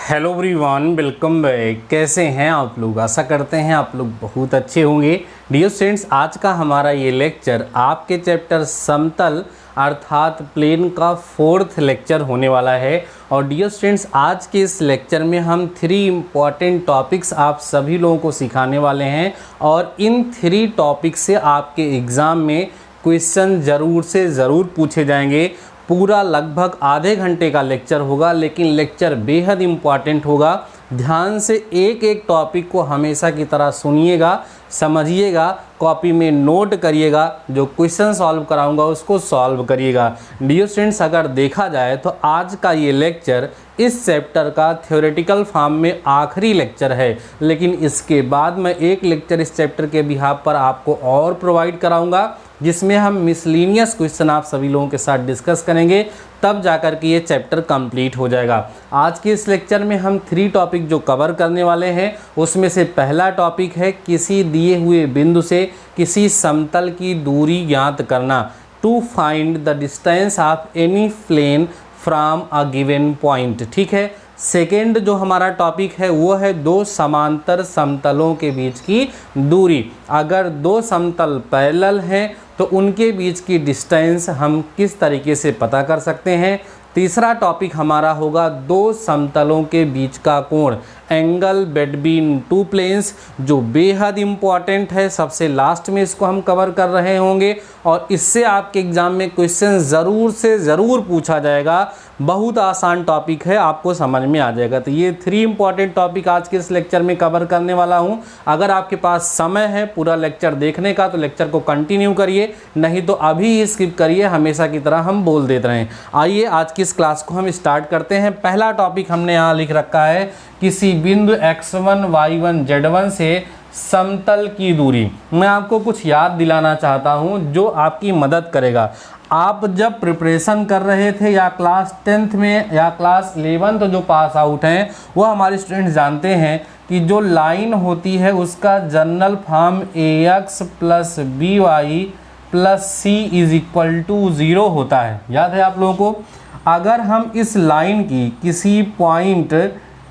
Hello everyone, welcome back. कैसे हैं आप लोग? आशा करते हैं आप लोग बहुत अच्छे होंगे। डियर स्टूडेंट्स, आज का हमारा ये लेक्चर आपके चैप्टर समतल अर्थात प्लेन का 4th लेक्चर होने वाला है। और डियर स्टूडेंट्स, आज के इस लेक्चर में हम 3 इम्पॉर्टेंट टॉपिक्स आप सभी लोगों को सिखाने वाले हैं और इन 3 टॉपिक से आपके एग्ज़ाम में क्वेश्चन ज़रूर से ज़रूर पूछे जाएंगे। पूरा लगभग आधे घंटे का लेक्चर होगा, लेकिन लेक्चर बेहद इम्पॉर्टेंट होगा। ध्यान से एक एक टॉपिक को हमेशा की तरह सुनिएगा, समझिएगा, कॉपी में नोट करिएगा, जो क्वेश्चन सॉल्व कराऊंगा उसको सॉल्व करिएगा। डियर स्टूडेंट्स, अगर देखा जाए तो आज का ये लेक्चर इस चैप्टर का थ्योरेटिकल फॉर्म में आखिरी लेक्चर है, लेकिन इसके बाद मैं एक लेक्चर इस चैप्टर के बिहाफ पर आपको और प्रोवाइड कराऊंगा, जिसमें हम मिसलिनियस क्वेश्चन आप सभी लोगों के साथ डिस्कस करेंगे, तब जाकर के ये चैप्टर कंप्लीट हो जाएगा। आज के इस लेक्चर में हम 3 टॉपिक जो कवर करने वाले हैं, उसमें से पहला टॉपिक है किसी दिए हुए बिंदु से किसी समतल की दूरी ज्ञात करना, to find the distance of any plane from a given point. ठीक है। सेकेंड जो हमारा टॉपिक है वो है 2 समांतर समतलों के बीच की दूरी। अगर 2 समतल पैरेलल हैं तो उनके बीच की डिस्टेंस हम किस तरीके से पता कर सकते हैं। तीसरा टॉपिक हमारा होगा 2 समतलों के बीच का कोण, एंगल बिटवीन 2 प्लेन्स, जो बेहद इम्पॉर्टेंट है। सबसे लास्ट में इसको हम कवर कर रहे होंगे और इससे आपके एग्जाम में क्वेश्चन ज़रूर से ज़रूर पूछा जाएगा। बहुत आसान टॉपिक है, आपको समझ में आ जाएगा। तो ये 3 इम्पॉर्टेंट टॉपिक आज के इस लेक्चर में कवर करने वाला हूँ। अगर आपके पास समय है पूरा लेक्चर देखने का तो लेक्चर को कंटिन्यू करिए, नहीं तो अभी स्किप करिए, हमेशा की तरह हम बोल देते रहें। आइए आज की इस क्लास को हम स्टार्ट करते हैं। पहला टॉपिक हमने यहाँ लिख रखा है किसी बिंदु x1, y1, z1 से समतल की दूरी। मैं आपको कुछ याद दिलाना चाहता हूँ जो आपकी मदद करेगा। आप जब प्रिपरेशन कर रहे थे या क्लास 10th में या क्लास 11th जो पास आउट हैं, वो हमारे स्टूडेंट्स जानते हैं कि जो लाइन होती है उसका general form ax plus by plus c is equal to 0 होता है। याद है आप लोगों को? अगर हम इस लाइन की किसी पॉइंट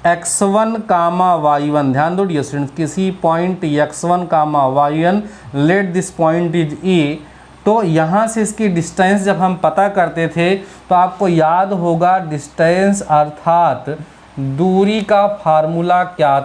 x1 कामा y1, ध्यान दो डियर स्टूडेंट्स, किसी point x1 comma y1, let this point is A, तो यहाँ से इसकी डिस्टेंस जब हम पता करते थे तो आपको याद होगा डिस्टेंस अर्थात दूरी का फार्मूला क्या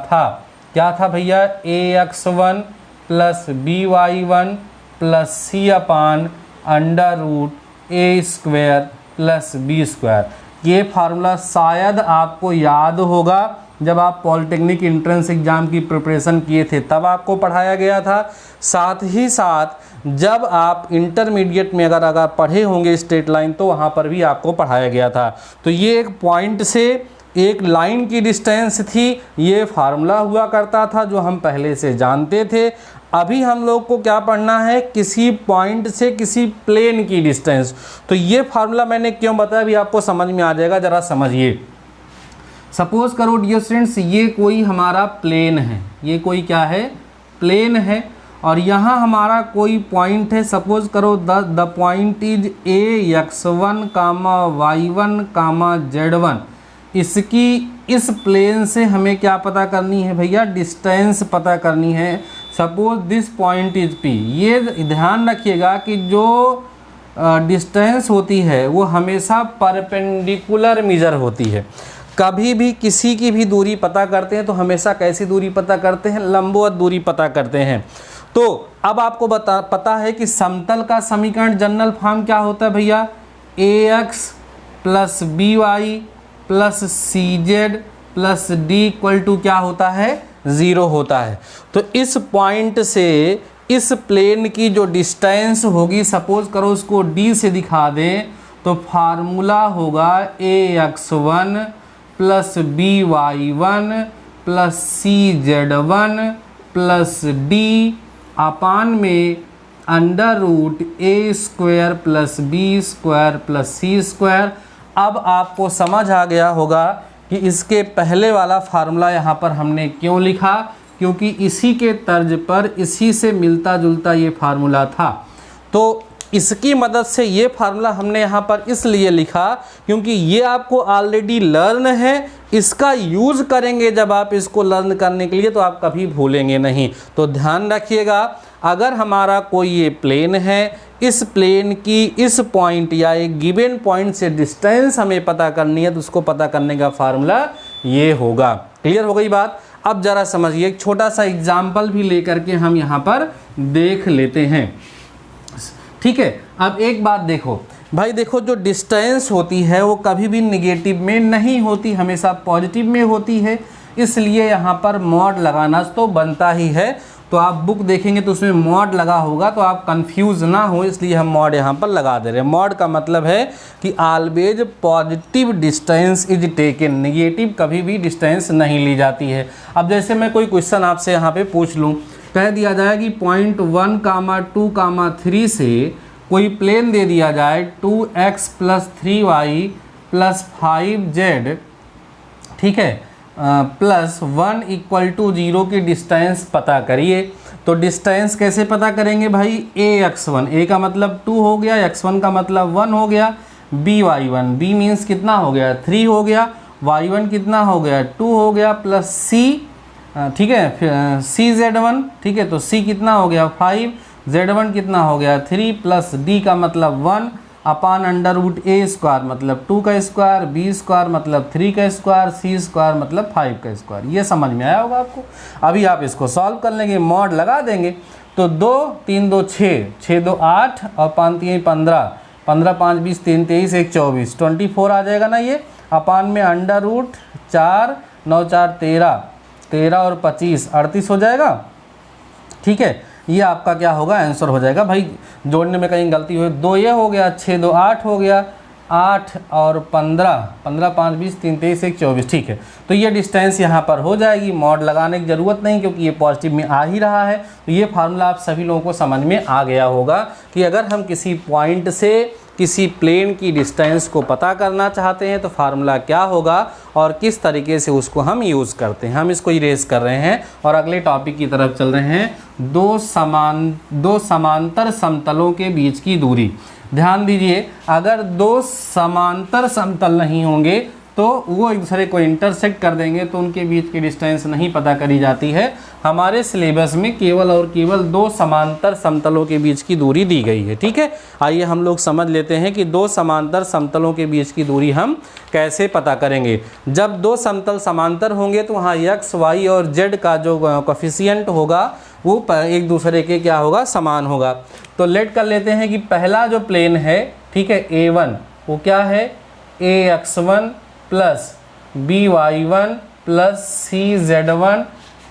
था भैया? ax1 plus by1 plus c upon under root a square plus b square. ये फार्मूला शायद आपको याद होगा, जब आप पॉलिटेक्निक एंट्रेंस एग्जाम की प्रिपरेशन किए थे तब आपको पढ़ाया गया था। साथ ही साथ जब आप इंटरमीडिएट में अगर पढ़े होंगे स्ट्रेट लाइन, तो वहाँ पर भी आपको पढ़ाया गया था। तो ये एक पॉइंट से एक लाइन की डिस्टेंस थी, ये फार्मूला हुआ करता था जो हम पहले से जानते थे। अभी हम लोग को क्या पढ़ना है? किसी पॉइंट से किसी प्लेन की डिस्टेंस। तो ये फार्मूला मैंने क्यों बताया अभी आपको समझ में आ जाएगा, ज़रा समझिए। सपोज करो डियर स्टूडेंट्स, ये कोई हमारा प्लेन है, ये कोई क्या है? प्लेन है, और यहाँ हमारा कोई पॉइंट है। सपोज करो the point is ax1 comma y1 comma z1। इसकी इस प्लेन से हमें क्या पता करनी है भैया? डिस्टेंस पता करनी है। Suppose this point is p। ये ध्यान रखिएगा कि जो डिस्टेंस होती है वो हमेशा परपेंडिकुलर मेजर होती है। कभी भी किसी की भी दूरी पता करते हैं तो हमेशा कैसी दूरी पता करते हैं? लंबवत दूरी पता करते हैं। तो अब आपको पता है कि समतल का समीकरण जनरल फॉर्म क्या होता है भैया? ax plus by plus cz plus d equal to क्या होता है? 0 होता है। तो इस पॉइंट से इस प्लेन की जो डिस्टेंस होगी, सपोज करो उसको d से दिखा दें, तो फार्मूला होगा ax1 plus by1 plus cz1 plus d upon में under root a square plus b square plus c square. अब आपको समझ आ गया होगा कि इसके पहले वाला फार्मूला यहाँ पर हमने क्यों लिखा, क्योंकि इसी के तर्ज पर इसी से मिलता जुलता ये फार्मूला था। तो इसकी मदद से ये फार्मूला हमने यहाँ पर इसलिए लिखा क्योंकि ये आपको ऑलरेडी लर्न है, इसका यूज़ करेंगे जब आप इसको लर्न करने के लिए तो आप कभी भूलेंगे नहीं। तो ध्यान रखिएगा, अगर हमारा कोई ये प्लेन है, इस प्लेन की इस पॉइंट या एक गिवन पॉइंट से डिस्टेंस हमें पता करनी है तो उसको पता करने का फार्मूला ये होगा। क्लियर हो गई बात? अब ज़रा समझिए, एक छोटा सा एग्जाम्पल भी लेकर के हम यहाँ पर देख लेते हैं। ठीक है, अब एक बात देखो भाई, देखो जो डिस्टेंस होती है वो कभी भी निगेटिव में नहीं होती, हमेशा पॉजिटिव में होती है, इसलिए यहाँ पर मॉड लगाना तो बनता ही है। तो आप बुक देखेंगे तो उसमें मॉड लगा होगा, तो आप कंफ्यूज ना हो, इसलिए हम मॉड यहाँ पर लगा दे रहे हैं। मॉड का मतलब है कि always positive distance is taken, negative कभी भी डिस्टेंस नहीं ली जाती है। अब जैसे मैं कोई क्वेश्चन आपसे यहाँ पे पूछ लूँ, कह दिया जाए कि पॉइंट 1, 2, 3 से कोई प्लेन दे दिया जाए 2x + 3y + 5z, ठीक है, +1 = 0 की डिस्टेंस पता करिए। तो डिस्टेंस कैसे पता करेंगे भाई? ax1, a का मतलब 2 हो गया, x1 का मतलब 1 हो गया, by1, b मीन्स कितना हो गया? 3 हो गया, y1 कितना हो गया? 2 हो गया, प्लस c, ठीक है, फिर cz1, ठीक है, तो c कितना हो गया? 5, z1 कितना हो गया? 3, प्लस d का मतलब 1 अपान √a² मतलब 2 का स्क्वायर, b² मतलब 3 का स्क्वायर, c² मतलब 5 का स्क्वायर। ये समझ में आया होगा आपको। अभी आप इसको सॉल्व कर लेंगे, मॉड लगा देंगे तो 2, 3, 2, 6, 6, 2, 8 और 5, 3, 15, 15, 5, 20, 3, 23, 1, 24, 24 आ जाएगा ना ये, अपान में √4, 9, 4, 13, 13 और 25, 38 हो जाएगा। ठीक है, ये आपका क्या होगा? आंसर हो जाएगा। भाई जोड़ने में कहीं गलती हुई, 2 ये हो गया, 6, 2, 8 हो गया, 8 और 15, 15, 5, 20, 3, 23, 1, 24, ठीक है। तो ये डिस्टेंस यहाँ पर हो जाएगी, मॉड लगाने की ज़रूरत नहीं क्योंकि ये पॉजिटिव में आ ही रहा है। तो ये फार्मूला आप सभी लोगों को समझ में आ गया होगा कि अगर हम किसी पॉइंट से किसी प्लेन की डिस्टेंस को पता करना चाहते हैं तो फार्मूला क्या होगा और किस तरीके से उसको हम यूज़ करते हैं। हम इसको इरेज कर रहे हैं और अगले टॉपिक की तरफ चल रहे हैं। दो समांतर समतलों के बीच की दूरी। ध्यान दीजिए, अगर दो समांतर समतल नहीं होंगे तो वो एक दूसरे को इंटरसेक्ट कर देंगे तो उनके बीच की डिस्टेंस नहीं पता करी जाती है। हमारे सिलेबस में केवल और केवल दो समांतर समतलों के बीच की दूरी दी गई है। ठीक है, आइए हम लोग समझ लेते हैं कि दो समांतर समतलों के बीच की दूरी हम कैसे पता करेंगे। जब दो समतल समांतर होंगे तो वहाँ x, y और z का जो कोफिशिएंट होगा वो एक दूसरे के क्या होगा? समान होगा। तो लेट कर लेते हैं कि पहला जो प्लेन है, ठीक है, A1, वो क्या है? ax1 plus by1 plus cz1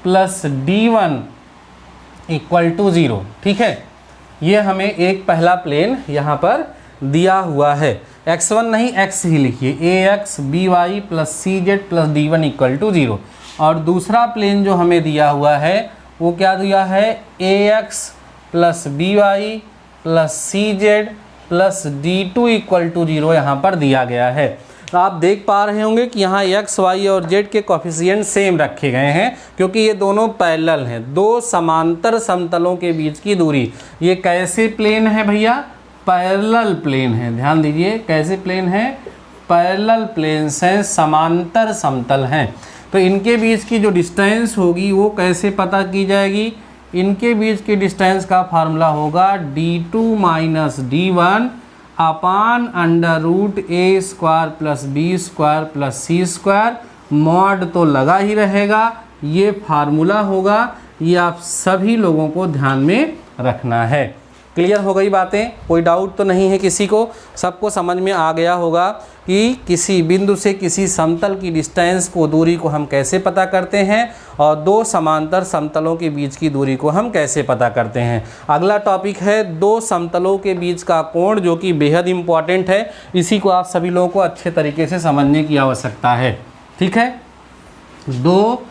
plus d1 = 0। ठीक है, ये हमें एक पहला प्लेन यहाँ पर दिया हुआ है। x1 नहीं, x ही लिखिए, ax by plus cz plus d1 = 0। और दूसरा प्लेन जो हमें दिया हुआ है वो क्या दिया है? ax plus by plus cz plus d2 = 0 यहाँ पर दिया गया है। तो आप देख पा रहे होंगे कि यहाँ x, y और z के कोफिशिएंट सेम रखे गए हैं क्योंकि ये दोनों पैरेलल हैं। दो समांतर समतलों के बीच की दूरी। ये कैसे प्लेन है भैया? पैरेलल प्लेन है। ध्यान दीजिए, कैसे प्लेन है? पैरेलल प्लेन से समांतर समतल हैं। तो इनके बीच की जो डिस्टेंस होगी वो कैसे पता की जाएगी? इनके बीच की डिस्टेंस का फार्मूला होगा d2 माइनस d1 अपान √a² plus b² plus c²। Mod तो लगा ही रहेगा, ये फार्मूला होगा। ये आप सभी लोगों को ध्यान में रखना है। क्लियर हो गई बातें? कोई डाउट तो नहीं है किसी को? सबको समझ में आ गया होगा कि किसी बिंदु से किसी समतल की डिस्टेंस को, दूरी को हम कैसे पता करते हैं और दो समांतर समतलों के बीच की दूरी को हम कैसे पता करते हैं। अगला टॉपिक है दो समतलों के बीच का कोण, जो कि बेहद इम्पॉर्टेंट है। इसी को आप सभी लोगों को अच्छे तरीके से समझने की आवश्यकता है। ठीक है, दो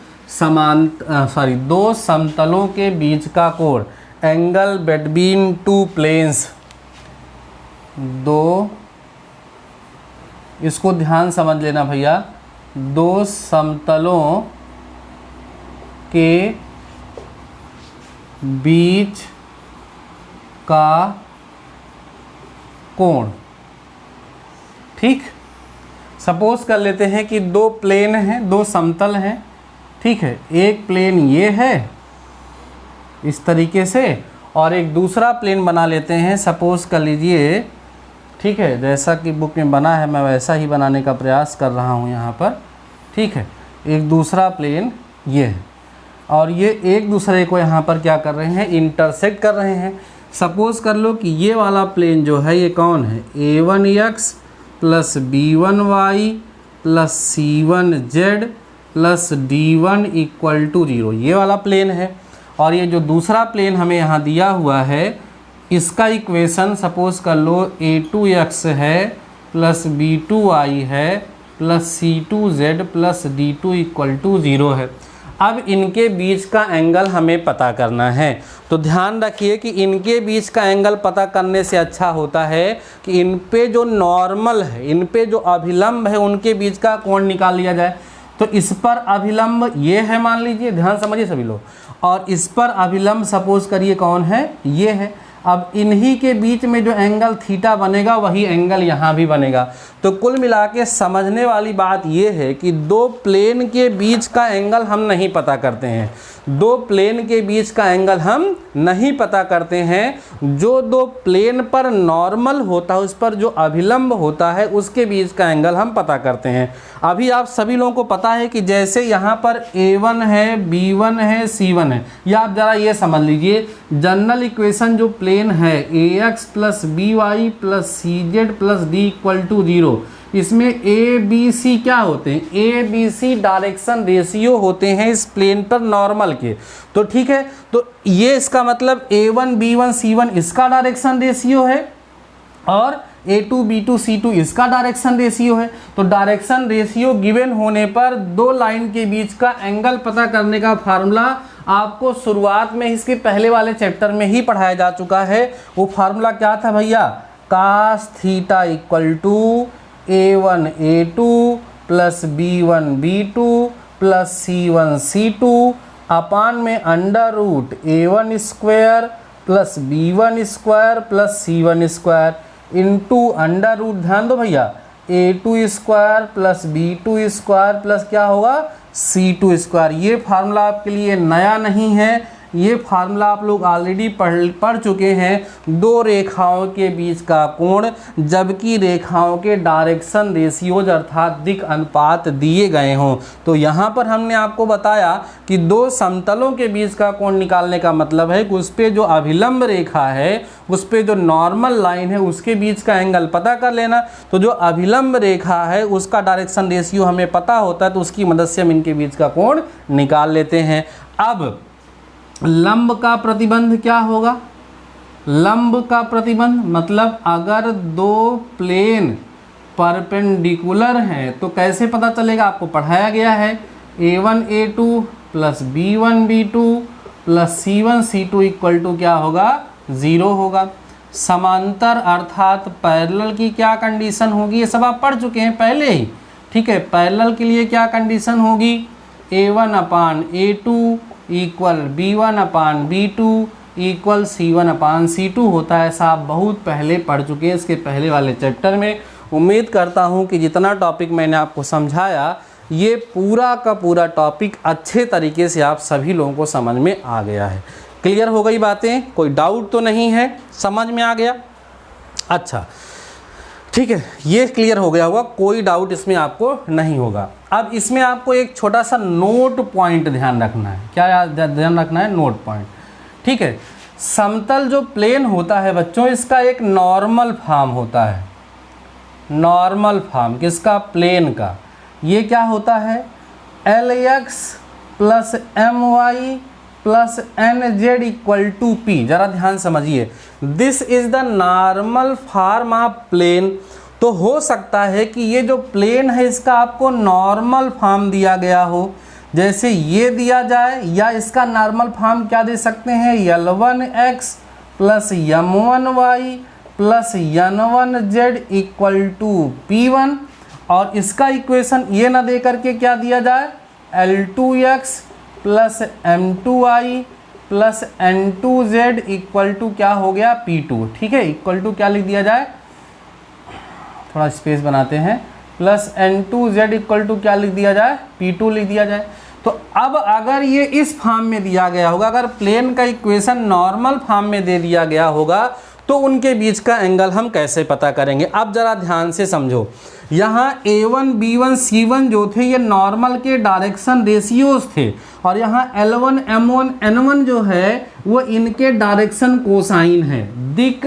समतलों के बीच का कोण, एंगल बिटवीन टू प्लेन्स। दो, इसको ध्यान समझ लेना भैया, दो समतलों के बीच का कोण। ठीक, सपोज कर लेते हैं कि दो प्लेन हैं, दो समतल हैं, ठीक है। एक प्लेन ये है इस तरीके से, और एक दूसरा प्लेन बना लेते हैं, सपोज कर लीजिए, ठीक है, जैसा कि बुक में बना है मैं वैसा ही बनाने का प्रयास कर रहा हूँ यहाँ पर, ठीक है। एक दूसरा प्लेन ये है और ये एक दूसरे को यहाँ पर क्या कर रहे हैं, इंटरसेक्ट कर रहे हैं। सपोज कर लो कि ये वाला प्लेन जो है ये कौन है, a1x plus b1y plus c1z plus d1 equal to 0, ये वाला प्लेन है। और ये जो दूसरा प्लेन हमें यहाँ दिया हुआ है इसका इक्वेशन सपोज कर लो a2x है प्लस b2y है plus c2z plus d2 equal to 0 है। अब इनके बीच का एंगल हमें पता करना है, तो ध्यान रखिए कि इनके बीच का एंगल पता करने से अच्छा होता है कि इन पे जो नॉर्मल है, इन पे जो अभिलंब है, उनके बीच का कोण निकाल लिया जाए। तो इस पर अभिलंब ये है, मान लीजिए, ध्यान समझिए सभी लोग, और इस पर अभिलंब सपोज करिए कौन है, ये है। अब इन्हीं के बीच में जो एंगल थीटा बनेगा वही एंगल यहाँ भी बनेगा। तो कुल मिला के समझने वाली बात ये है कि दो प्लेन के बीच का एंगल हम नहीं पता करते हैं, दो प्लेन के बीच का एंगल हम नहीं पता करते हैं। जो दो प्लेन पर नॉर्मल होता है उस पर जो अभिलंब होता है उसके बीच का एंगल हम पता करते हैं। अभी आप सभी लोगों को पता है कि जैसे यहाँ पर a1 है, b1 है, c1 है, या आप ज़रा ये समझ लीजिए जनरल इक्वेशन जो प्लेन है ax plus by plus cz plus d equal to 0, इसमें ए बी सी क्या होते हैं, A B C direction ratio होते हैं इस प्लेन पर नॉर्मल के। तो ठीक है, तो ये इसका मतलब a1 b1 c1 इसका डायरेक्शन रेशियो है और a2 b2 c2 इसका डायरेक्शन रेशियो है। तो डायरेक्शन रेशियो गिवन होने पर दो लाइन के बीच का एंगल पता करने का फार्मूला आपको शुरुआत में इसके पहले वाले चैप्टर में ही पढ़ाया जा चुका है। वो फार्मूला क्या था भैया, cos theta equal to a1 a2 plus b1 b2 plus c1 c2 upon में under root a1 square plus b1 square plus c1 square into under root, ध्यान दो भैया, a2 square plus b2 square plus क्या होगा c2 square. ये formula आपके लिए नया नहीं है, ये फार्मूला आप लोग ऑलरेडी पढ़ चुके हैं। दो रेखाओं के बीच का कोण जबकि रेखाओं के डायरेक्शन रेशियोज अर्थात दिक् अनुपात दिए गए हों। तो यहाँ पर हमने आपको बताया कि दो समतलों के बीच का कोण निकालने का मतलब है कि उस पर जो अभिलंब रेखा है, उस पर जो नॉर्मल लाइन है, उसके बीच का एंगल पता कर लेना। तो जो अभिलंब रेखा है उसका डायरेक्शन रेशियो हमें पता होता है, तो उसकी मदद से हम इनके बीच का कोण निकाल लेते हैं। अब लंब का प्रतिबंध क्या होगा, लंब का प्रतिबंध मतलब अगर दो प्लेन परपेंडिकुलर हैं तो कैसे पता चलेगा, आपको पढ़ाया गया है a1 a2 plus b1 b2 plus c1 c2 equal to क्या होगा 0 होगा। समांतर अर्थात पैरेलल की क्या कंडीशन होगी, ये सब आप पढ़ चुके हैं पहले ही, ठीक है। पैरेलल के लिए क्या कंडीशन होगी, a1 अपान a2 इक्वल b1 अपान b2 इक्वल c1 अपान c2 होता है। ऐसा आप बहुत पहले पढ़ चुके हैं इसके पहले वाले चैप्टर में। उम्मीद करता हूं कि जितना टॉपिक मैंने आपको समझाया ये पूरा का पूरा टॉपिक अच्छे तरीके से आप सभी लोगों को समझ में आ गया है। क्लियर हो गई बातें, कोई डाउट तो नहीं है, समझ में आ गया? अच्छा ठीक है, ये क्लियर हो गया होगा, कोई डाउट इसमें आपको नहीं होगा। अब इसमें आपको एक छोटा सा नोट पॉइंट ध्यान रखना है। क्या ध्यान रखना है, नोट पॉइंट, ठीक है। समतल जो प्लेन होता है बच्चों, इसका एक नॉर्मल फॉर्म होता है। नॉर्मल फॉर्म किसका, प्लेन का। ये क्या होता है, Lx plus my plus nz equal to p। जरा ध्यान समझिए, this is the normal form of plane. तो हो सकता है कि ये जो प्लेन है इसका आपको नॉर्मल फॉर्म दिया गया हो, जैसे ये दिया जाए, या इसका नॉर्मल फॉर्म क्या दे सकते हैं, L1x plus M1y plus N1z equal to P1, और इसका इक्वेशन ये ना दे करके क्या दिया जाए, L2x plus M2y plus N2z equal to क्या हो गया P2, ठीक है। इक्वल टू क्या लिख दिया जाए, थोड़ा स्पेस बनाते हैं, प्लस N2Z इक्वल टू क्या लिख दिया जाए, P2 लिख दिया जाए। तो अब अगर ये इस फॉर्म में दिया गया होगा, अगर प्लेन का इक्वेशन नॉर्मल फॉर्म में दे दिया गया होगा तो उनके बीच का एंगल हम कैसे पता करेंगे। अब ज़रा ध्यान से समझो, यहाँ A1 B1 C1 जो थे ये नॉर्मल के डायरेक्शन रेशियोज थे, और यहाँ L1 M1 N1 जो है वो इनके डायरेक्शन कोसाइन है, दिक्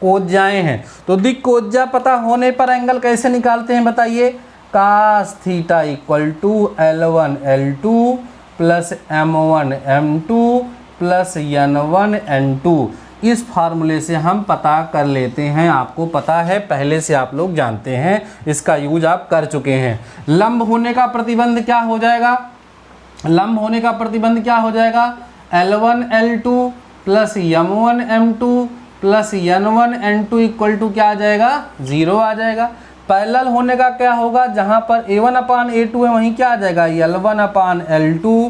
कोज्जाएं हैं। तो दिक् कोज्जा पता होने पर एंगल कैसे निकालते हैं बताइए, cos theta equal to L1 L2 plus M1 M2 plus N1 N2, इस फार्मूले से हम पता कर लेते हैं। आपको पता है, पहले से आप लोग जानते हैं, इसका यूज आप कर चुके हैं। लंब होने का प्रतिबंध क्या हो जाएगा, लंब होने का प्रतिबंध क्या हो जाएगा, L1 L2 plus M1 M2 plus N1 N2 equal to क्या आ जाएगा, 0 आ जाएगा। पैरेलल होने का क्या होगा, जहाँ पर A1 अपान A2 है वहीं क्या आ जाएगा, L1 upon L2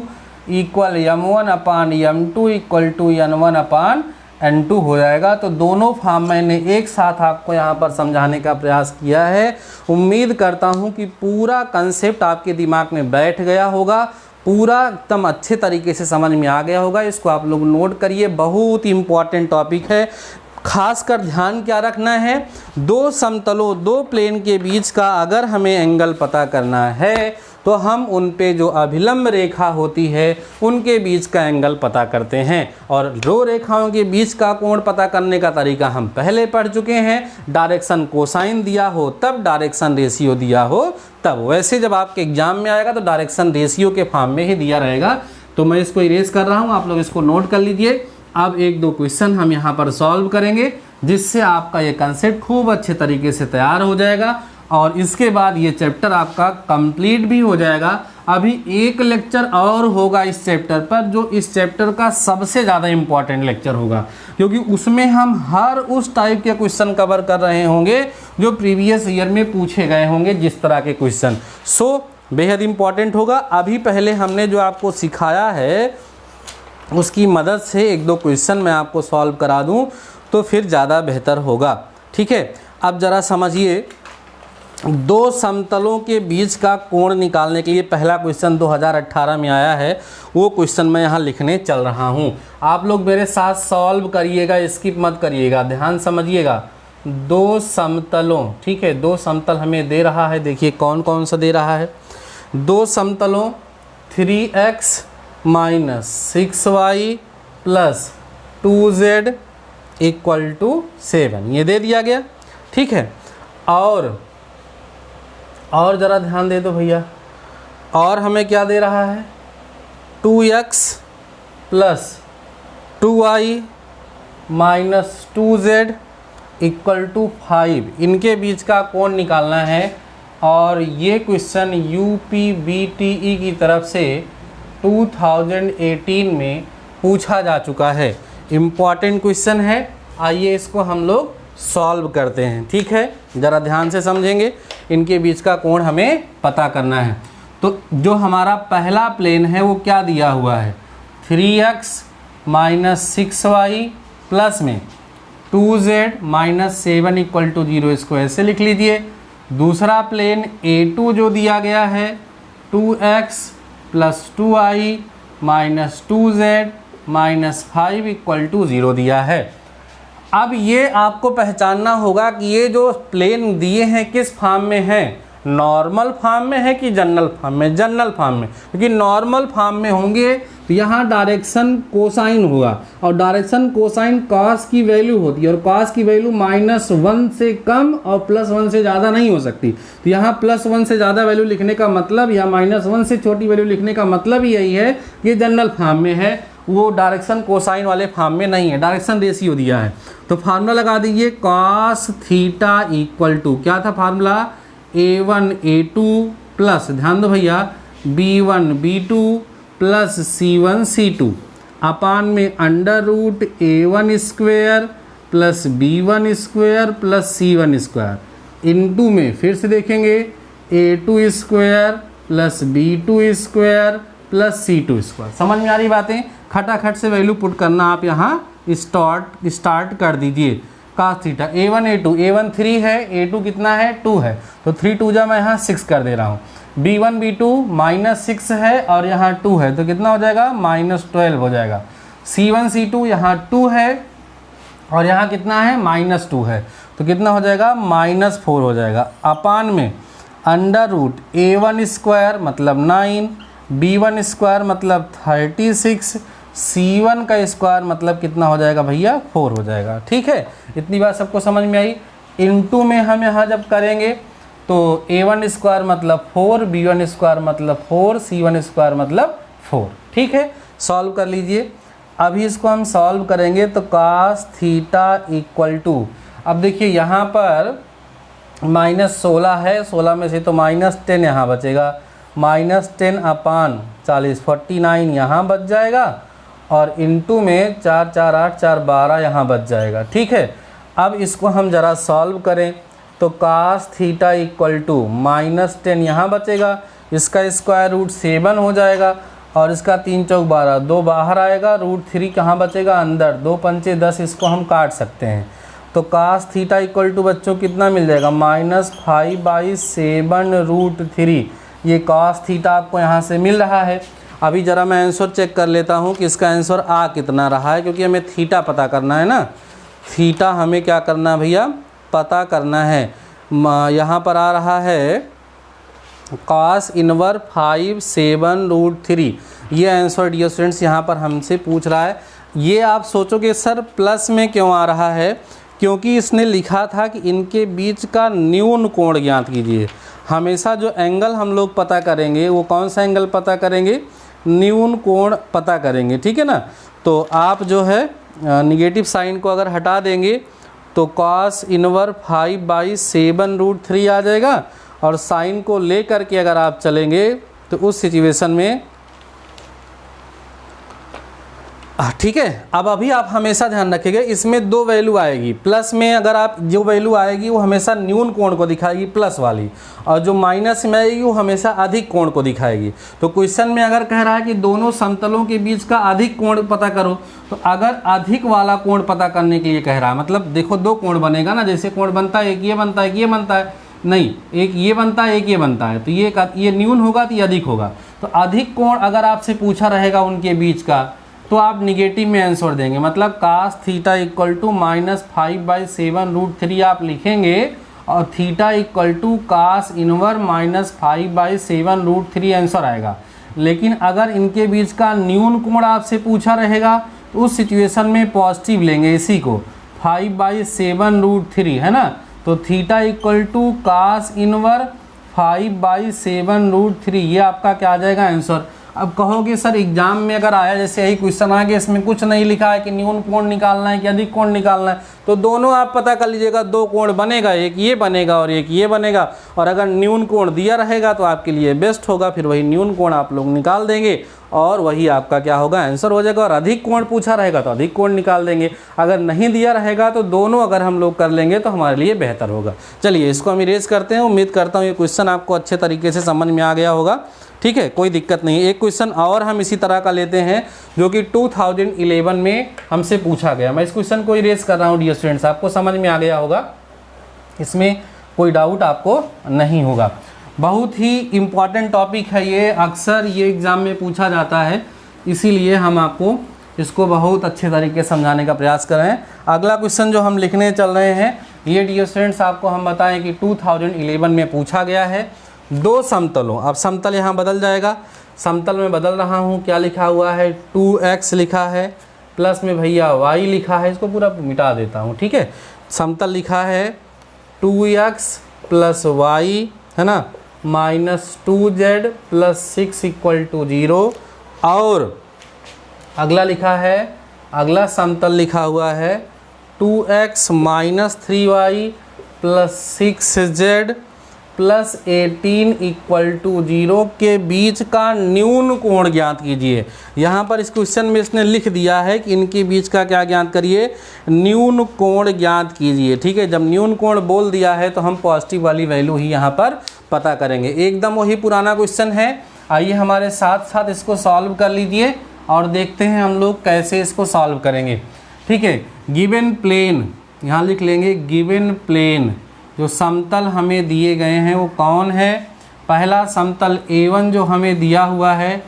equal M1 upon M2 equal to N1 upon N2 हो जाएगा। तो दोनों फॉर्म मैंने एक साथ आपको यहाँ पर समझाने का प्रयास किया है। उम्मीद करता हूँ कि पूरा कंसेप्ट आपके दिमाग में बैठ गया होगा, पूरा एकदम अच्छे तरीके से समझ में आ गया होगा। इसको आप लोग नोट करिए, बहुत इम्पॉर्टेंट टॉपिक है। खासकर ध्यान क्या रखना है, दो समतलों, दो प्लेन के बीच का अगर हमें एंगल पता करना है तो हम उन पे जो अभिलंब रेखा होती है उनके बीच का एंगल पता करते हैं। और दो रेखाओं के बीच का कोण पता करने का तरीका हम पहले पढ़ चुके हैं, डायरेक्शन कोसाइन दिया हो तब, डायरेक्शन रेशियो दिया हो तब। वैसे जब आपके एग्जाम में आएगा तो डायरेक्शन रेशियो के फॉर्म में ही दिया रहेगा। तो मैं इसको इरेज कर रहा हूँ, आप लोग इसको नोट कर लीजिए। अब एक दो क्वेश्चन हम यहाँ पर सॉल्व करेंगे, जिससे आपका ये कंसेप्ट खूब अच्छे तरीके से तैयार हो जाएगा, और इसके बाद ये चैप्टर आपका कंप्लीट भी हो जाएगा। अभी एक लेक्चर और होगा इस चैप्टर पर, जो इस चैप्टर का सबसे ज़्यादा इम्पॉर्टेंट लेक्चर होगा, क्योंकि उसमें हम हर उस टाइप के क्वेश्चन कवर कर रहे होंगे जो प्रीवियस ईयर में पूछे गए होंगे, जिस तरह के क्वेश्चन। सो बेहद इम्पॉर्टेंट होगा। अभी पहले हमने जो आपको सिखाया है उसकी मदद से एक दो क्वेश्चन मैं आपको सॉल्व करा दूं तो फिर ज़्यादा बेहतर होगा, ठीक है। अब ज़रा समझिए, दो समतलों के बीच का कोण निकालने के लिए पहला क्वेश्चन 2018 में आया है, वो क्वेश्चन मैं यहाँ लिखने चल रहा हूँ। आप लोग मेरे साथ सॉल्व करिएगा, स्किप मत करिएगा, ध्यान समझिएगा। दो समतलों, ठीक है, दो समतल हमें दे रहा है, देखिए कौन कौन सा दे रहा है। दो समतलों 3x minus 6y plus 2z equal to 7, ये दे दिया गया, ठीक है। और ज़रा ध्यान दे दो भैया, और हमें क्या दे रहा है, 2x plus 2y minus 2z equal to 5, इनके बीच का कोण निकालना है। और ये क्वेश्चन UPBTE की तरफ से 2018 में पूछा जा चुका है, इम्पॉर्टेंट क्वेश्चन है। आइए इसको हम लोग सॉल्व करते हैं, ठीक है। ज़रा ध्यान से समझेंगे, इनके बीच का कोण हमें पता करना है। तो जो हमारा पहला प्लेन है वो क्या दिया हुआ है, 3x माइनस 6y प्लस में 2z माइनस 7 इक्वल टू 0, इसको ऐसे लिख लीजिए। दूसरा प्लेन A2 जो दिया गया है 2x plus 2y minus 2z minus 5 equal to 0 दिया है। अब ये आपको पहचानना होगा कि ये जो प्लेन दिए हैं किस फॉर्म में है, नॉर्मल फॉर्म में है कि जनरल फॉर्म में, जनरल फॉर्म में। क्योंकि नॉर्मल फॉर्म में होंगे तो यहाँ डायरेक्शन कोसाइन होगा, और डायरेक्शन कोसाइन कॉस की वैल्यू होती है, और कॉस की वैल्यू -1 से कम और +1 से ज़्यादा नहीं हो सकती। तो यहाँ +1 से ज़्यादा वैल्यू लिखने का मतलब, या -1 से छोटी वैल्यू लिखने का मतलब यही है कि जनरल फॉर्म में है, वो डायरेक्शन कोसाइन वाले फॉर्म में नहीं है, डायरेक्शन रेशियो दिया है। तो फार्मूला लगा दीजिए, कॉस थीटा इक्वल टू, क्या था फार्मूला, A1 A2 प्लस, ध्यान दो भैया, B1 B2 plus C1 C2 upon में under root A1 square plus B1 square plus C1 square into में फिर से देखेंगे A2 square plus B2 square plus C2 square. समझ में आ रही बातें, खटाखट से वैल्यू पुट करना आप यहाँ स्टार्ट कर दीजिए। cos theta A1 A2, A1 3 है, A2 कितना है 2 है, तो 3 2 जा मैं यहाँ 6 कर दे रहा हूँ। B1 B2 -6 है और यहाँ 2 है, तो कितना हो जाएगा -12 हो जाएगा। C1 C2 यहाँ 2 है और यहाँ कितना है -2 है, तो कितना हो जाएगा -4 हो जाएगा। अपान में अंडर रूट A1 स्क्वायर मतलब 9, B1 स्क्वायर मतलब 36, C1 का स्क्वायर मतलब कितना हो जाएगा भैया 4 हो जाएगा। ठीक है, इतनी बात सबको समझ में आई। इनटू में हम यहाँ जब करेंगे तो A1 स्क्वायर मतलब 4, B1 स्क्वायर मतलब 4, C1 स्क्वायर मतलब 4। ठीक है, सॉल्व कर लीजिए। अभी इसको हम सॉल्व करेंगे तो cos थीटा इक्वल टू, अब देखिए यहाँ पर -16 है, 16 में से तो -10 यहाँ बचेगा, -10 अपान 40 49 यहाँ बच जाएगा और इनटू में 4 4 8 4 12 यहाँ बच जाएगा। ठीक है, अब इसको हम ज़रा सॉल्व करें तो cos थीटा इक्वल टू -10 यहाँ बचेगा, इसका स्क्वायर रूट 7 हो जाएगा और इसका 3 चौक 12, 2 बाहर आएगा, √3 कहाँ बचेगा अंदर, 2 पंचे 10, इसको हम काट सकते हैं। तो cos थीटा इक्वल टू बच्चों कितना मिल जाएगा -5/7 √3। ये cos थीटा आपको यहाँ से मिल रहा है। अभी ज़रा मैं आंसर चेक कर लेता हूँ कि इसका आंसर आ कितना रहा है, क्योंकि हमें थीटा पता करना है ना। थीटा हमें क्या करना है भैया, पता करना है। यहाँ पर आ रहा है cos इनवर 5/7 √3। ये आंसर डियर स्टूडेंट्स यहाँ पर हमसे पूछ रहा है। ये आप सोचोगे सर प्लस में क्यों आ रहा है, क्योंकि इसने लिखा था कि इनके बीच का न्यून कोण ज्ञात कीजिए। हमेशा जो एंगल हम लोग पता करेंगे वो कौन सा एंगल पता करेंगे, न्यून कोण पता करेंगे। ठीक है ना, तो आप जो है निगेटिव साइन को अगर हटा देंगे तो cos इनवर 5/7 √3 आ जाएगा और साइन को ले करके अगर आप चलेंगे तो उस सिचुएशन में ठीक है। अब अभी आप हमेशा ध्यान रखिएगा, इसमें दो वैल्यू आएगी। प्लस में अगर आप जो वैल्यू आएगी वो हमेशा न्यून कोण को दिखाएगी प्लस वाली, और जो माइनस में आएगी वो हमेशा अधिक कोण को दिखाएगी। तो क्वेश्चन में अगर कह रहा है कि दोनों समतलों के बीच का अधिक कोण पता करो, तो अगर अधिक वाला कोण पता करने के लिए कह रहा है, मतलब देखो दो कोण बनेगा ना, जैसे कोण बनता है एक ये बनता है एक ये बनता है, नहीं एक ये बनता है एक ये बनता है, तो ये न्यून होगा तो ये अधिक होगा। तो अधिक कोण अगर आपसे पूछा रहेगा उनके बीच का, तो आप निगेटिव में आंसर देंगे, मतलब cos थीटा इक्वल टू -5/7 √3 आप लिखेंगे और theta equal to cos inverse -5/7 √3 answer आएगा। लेकिन अगर इनके बीच का न्यून कोण आपसे पूछा रहेगा तो उस सिचुएशन में पॉजिटिव लेंगे, इसी को 5/7 √3 है ना। तो theta equal to cos inverse 5/7 √3, ये आपका क्या आ जाएगा आंसर। अब कहोगे सर एग्जाम में अगर आया जैसे यही क्वेश्चन आ गया, इसमें कुछ नहीं लिखा है कि न्यून कोण निकालना है कि अधिक कोण निकालना है, तो दोनों आप पता कर लीजिएगा, दो कोण बनेगा, एक ये बनेगा और एक ये बनेगा। और अगर न्यून कोण दिया रहेगा तो आपके लिए बेस्ट होगा, फिर वही न्यून कोण आप लोग निकाल देंगे और वही आपका क्या होगा आंसर हो जाएगा। और अधिक कोण पूछा रहेगा तो अधिक कोण निकाल देंगे, अगर नहीं दिया रहेगा तो दोनों अगर हम लोग कर लेंगे तो हमारे लिए बेहतर होगा। चलिए इसको हम इरेज करते हैं। उम्मीद करता हूँ ये क्वेश्चन आपको अच्छे तरीके से समझ में आ गया होगा। ठीक है, कोई दिक्कत नहीं। एक क्वेश्चन और हम इसी तरह का लेते हैं जो कि 2011 में हमसे पूछा गया। मैं इस क्वेश्चन को इरेज कर रहा हूँ डियर स्टूडेंट्स, आपको समझ में आ गया होगा, इसमें कोई डाउट आपको नहीं होगा। बहुत ही इम्पॉर्टेंट टॉपिक है ये, अक्सर ये एग्ज़ाम में पूछा जाता है, इसीलिए हम आपको इसको बहुत अच्छे तरीके से समझाने का प्रयास कर रहे हैं। अगला क्वेश्चन जो हम लिखने चल रहे हैं ये डियर स्टूडेंट्स आपको हम बताएं कि 2011 में पूछा गया है। दो समतलों, अब समतल यहाँ बदल जाएगा, समतल में बदल रहा हूँ, क्या लिखा हुआ है 2x लिखा है, प्लस में भैया y लिखा है, इसको पूरा मिटा देता हूँ। ठीक है, समतल लिखा है 2x + y है ना, -2z + 6 = 0, और अगला लिखा है, अगला समतल लिखा हुआ है 2x - 3y + 6z + 18 = 0 के बीच का न्यून कोण ज्ञात कीजिए। यहाँ पर इस क्वेश्चन में इसने लिख दिया है कि इनके बीच का क्या ज्ञात करिए, न्यून कोण ज्ञात कीजिए। ठीक है, जब न्यून कोण बोल दिया है तो हम पॉजिटिव वाली वैल्यू ही यहाँ पर पता करेंगे। एकदम वही पुराना क्वेश्चन है, आइए हमारे साथ साथ इसको सॉल्व कर लीजिए और देखते हैं हम लोग कैसे इसको सॉल्व करेंगे। ठीक है, गिवन प्लेन यहाँ लिख लेंगे गिवन प्लेन, जो समतल हमें दिए गए हैं वो कौन है। पहला समतल A1 जो हमें दिया हुआ है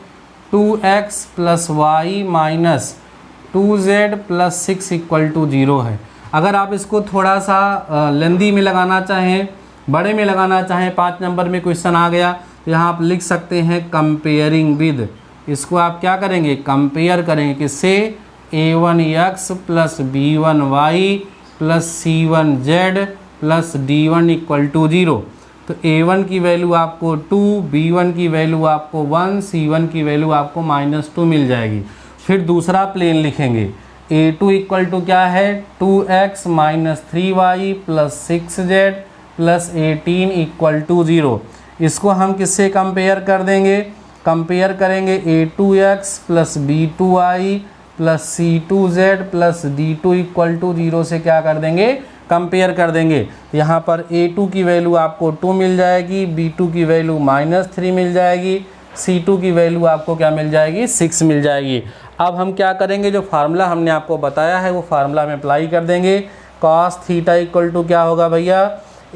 2x + y - 2z + 6 = 0 है। अगर आप इसको थोड़ा सा लेंदी में लगाना चाहें, बड़े में लगाना चाहें, 5 नंबर में क्वेश्चन आ गया तो यहाँ आप लिख सकते हैं कंपेयरिंग विद। इसको आप क्या करेंगे, कंपेयर करेंगे किससे, A1x + B1y + C1z + D1 = 0। तो A1 की वैल्यू आपको 2, B1 की वैल्यू आपको 1, C1 की वैल्यू आपको -2 मिल जाएगी। फिर दूसरा प्लेन लिखेंगे, A2 = क्या है, 2x - 3y + 6z + 18 = 0। इसको हम किससे कंपेयर कर देंगे, कंपेयर करेंगे A2x + B2y + C2z + D2 = 0 से क्या कर देंगे, कंपेयर कर देंगे। यहाँ पर A2 की वैल्यू आपको 2 मिल जाएगी, B2 की वैल्यू -3 मिल जाएगी, C2 की वैल्यू आपको क्या मिल जाएगी, 6 मिल जाएगी। अब हम क्या करेंगे, जो फार्मूला हमने आपको बताया है वो फार्मूला में अप्लाई कर देंगे। cos थीटा = क्या होगा भैया,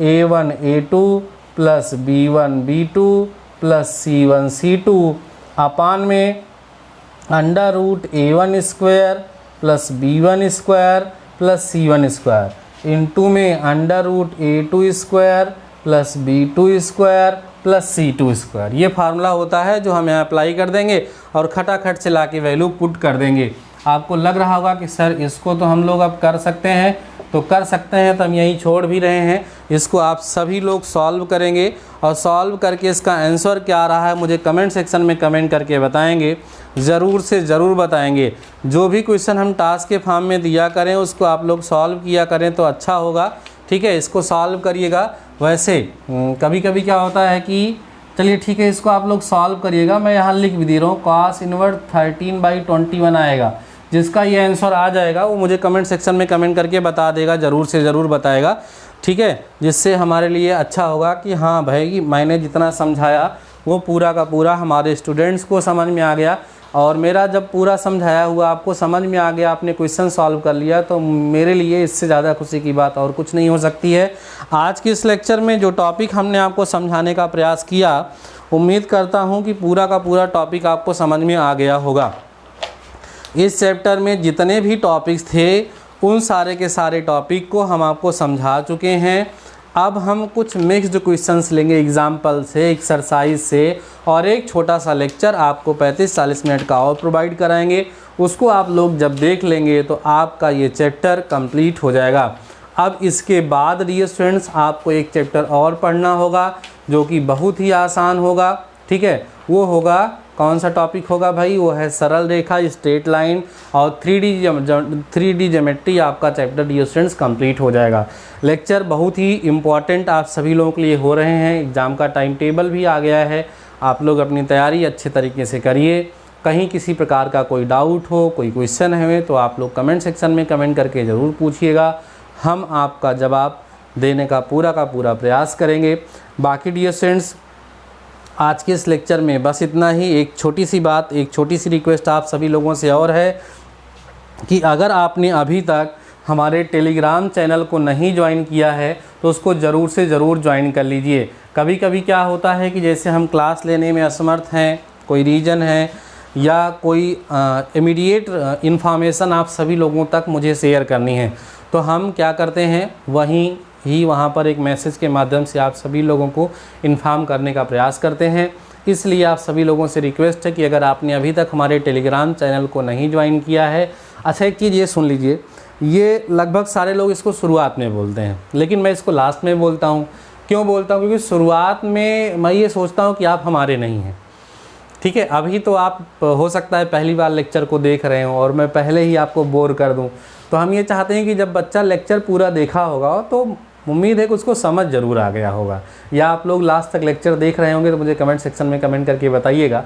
A1 A2 + B1 B2 + C1 C2 upon में √A1² + B1² + C1² इंटू में √A2² + B2² + C2²। ये फार्मूला होता है जो हम यहाँ अप्लाई कर देंगे और खटाखट से ला के वैल्यू पुट कर देंगे। आपको लग रहा होगा कि सर इसको तो हम लोग अब कर सकते हैं, तो कर सकते हैं, तो हम यहीं छोड़ भी रहे हैं। इसको आप सभी लोग सॉल्व करेंगे और सॉल्व करके इसका आंसर क्या आ रहा है मुझे कमेंट सेक्शन में कमेंट करके बताएंगे, ज़रूर से ज़रूर बताएंगे। जो भी क्वेश्चन हम टास्क के फॉर्म में दिया करें उसको आप लोग सॉल्व किया करें तो अच्छा होगा, ठीक है। इसको सॉल्व करिएगा। वैसे कभी कभी क्या होता है कि चलिए ठीक है, इसको आप लोग सॉल्व करिएगा, मैं यहाँ लिख भी दे रहा हूँ, cos इनवर्स 13/21 आएगा। जिसका ये आंसर आ जाएगा वो मुझे कमेंट सेक्शन में कमेंट करके बता देगा, ज़रूर से ज़रूर बताएगा, ठीक है। जिससे हमारे लिए अच्छा होगा कि हाँ भाई मैंने जितना समझाया वो पूरा का पूरा हमारे स्टूडेंट्स को समझ में आ गया। और मेरा जब पूरा समझाया हुआ आपको समझ में आ गया, आपने क्वेश्चन सॉल्व कर लिया, तो मेरे लिए इससे ज़्यादा खुशी की बात और कुछ नहीं हो सकती है। आज के इस लेक्चर में जो टॉपिक हमने आपको समझाने का प्रयास किया, उम्मीद करता हूँ कि पूरा का पूरा टॉपिक आपको समझ में आ गया होगा। इस चैप्टर में जितने भी टॉपिक्स थे उन सारे के सारे टॉपिक को हम आपको समझा चुके हैं। अब हम कुछ मिक्स्ड क्वेश्चंस लेंगे एग्जाम्पल से, एक्सरसाइज से, और एक छोटा सा लेक्चर आपको 35-40 मिनट का और प्रोवाइड कराएंगे। उसको आप लोग जब देख लेंगे तो आपका ये चैप्टर कंप्लीट हो जाएगा। अब इसके बाद डियर स्टूडेंट्स आपको एक चैप्टर और पढ़ना होगा जो कि बहुत ही आसान होगा, ठीक है। वो होगा, कौन सा टॉपिक होगा भाई, वो है सरल रेखा, स्ट्रेट लाइन और 3D ज्योमेट्री। आपका चैप्टर डियर स्टूडेंट्स कंप्लीट हो जाएगा। लेक्चर बहुत ही इम्पॉर्टेंट आप सभी लोगों के लिए हो रहे हैं। एग्ज़ाम का टाइम टेबल भी आ गया है, आप लोग अपनी तैयारी अच्छे तरीके से करिए। कहीं किसी प्रकार का कोई डाउट हो, कोई क्वेश्चन है तो आप लोग कमेंट सेक्शन में कमेंट करके ज़रूर पूछिएगा, हम आपका जवाब देने का पूरा प्रयास करेंगे। बाकी डियर स्टूडेंट्स आज के इस लेक्चर में बस इतना ही। एक छोटी सी बात, एक छोटी सी रिक्वेस्ट आप सभी लोगों से और है कि अगर आपने अभी तक हमारे टेलीग्राम चैनल को नहीं ज्वाइन किया है तो उसको ज़रूर से ज़रूर ज्वाइन कर लीजिए। कभी कभी क्या होता है कि जैसे हम क्लास लेने में असमर्थ हैं, कोई रीज़न है या कोई इमीडिएट इन्फॉर्मेशन आप सभी लोगों तक मुझे शेयर करनी है, तो हम क्या करते हैं वहाँ पर एक मैसेज के माध्यम से आप सभी लोगों को इन्फॉर्म करने का प्रयास करते हैं। इसलिए आप सभी लोगों से रिक्वेस्ट है कि अगर आपने अभी तक हमारे टेलीग्राम चैनल को नहीं ज्वाइन किया है, अच्छा एक चीज़ ये सुन लीजिए, ये लगभग सारे लोग इसको शुरुआत में बोलते हैं, लेकिन मैं इसको लास्ट में बोलता हूँ। क्यों बोलता हूँ? क्योंकि शुरुआत में मैं ये सोचता हूँ कि आप हमारे नहीं हैं, ठीक है। अभी तो आप हो सकता है पहली बार लेक्चर को देख रहे हो और मैं पहले ही आपको बोर कर दूँ, तो हम ये चाहते हैं कि जब बच्चा लेक्चर पूरा देखा होगा तो उम्मीद है कि उसको समझ ज़रूर आ गया होगा। या आप लोग लास्ट तक लेक्चर देख रहे होंगे तो मुझे कमेंट सेक्शन में कमेंट करके बताइएगा।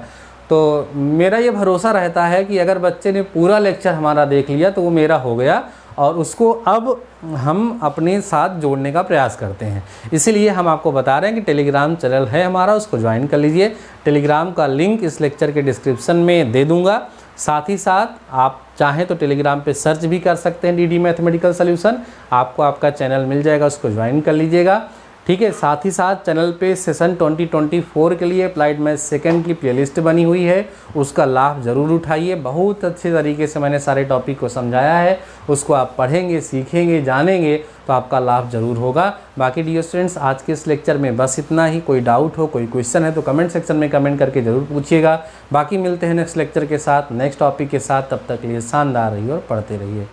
तो मेरा ये भरोसा रहता है कि अगर बच्चे ने पूरा लेक्चर हमारा देख लिया तो वो मेरा हो गया और उसको अब हम अपने साथ जोड़ने का प्रयास करते हैं। इसीलिए हम आपको बता रहे हैं कि टेलीग्राम चैनल है हमारा, उसको ज्वाइन कर लीजिए। टेलीग्राम का लिंक इस लेक्चर के डिस्क्रिप्शन में दे दूँगा, साथ ही साथ आप चाहें तो टेलीग्राम पे सर्च भी कर सकते हैं डीडी मैथमेटिकल सॉल्यूशन, आपको आपका चैनल मिल जाएगा, उसको ज्वाइन कर लीजिएगा। ठीक है, साथ ही साथ चैनल पे सेशन 2024 के लिए अप्लाइड मैथ सेकंड की प्लेलिस्ट बनी हुई है, उसका लाभ ज़रूर उठाइए। बहुत अच्छे तरीके से मैंने सारे टॉपिक को समझाया है, उसको आप पढ़ेंगे, सीखेंगे, जानेंगे तो आपका लाभ ज़रूर होगा। बाकी डियर स्टूडेंट्स, आज के इस लेक्चर में बस इतना ही। कोई डाउट हो, कोई क्वेश्चन है तो कमेंट सेक्शन में कमेंट करके ज़रूर पूछिएगा। बाकी मिलते हैं नेक्स्ट लेक्चर के साथ, नेक्स्ट टॉपिक के साथ। तब तक के लिए शानदार रहिए और पढ़ते रहिए।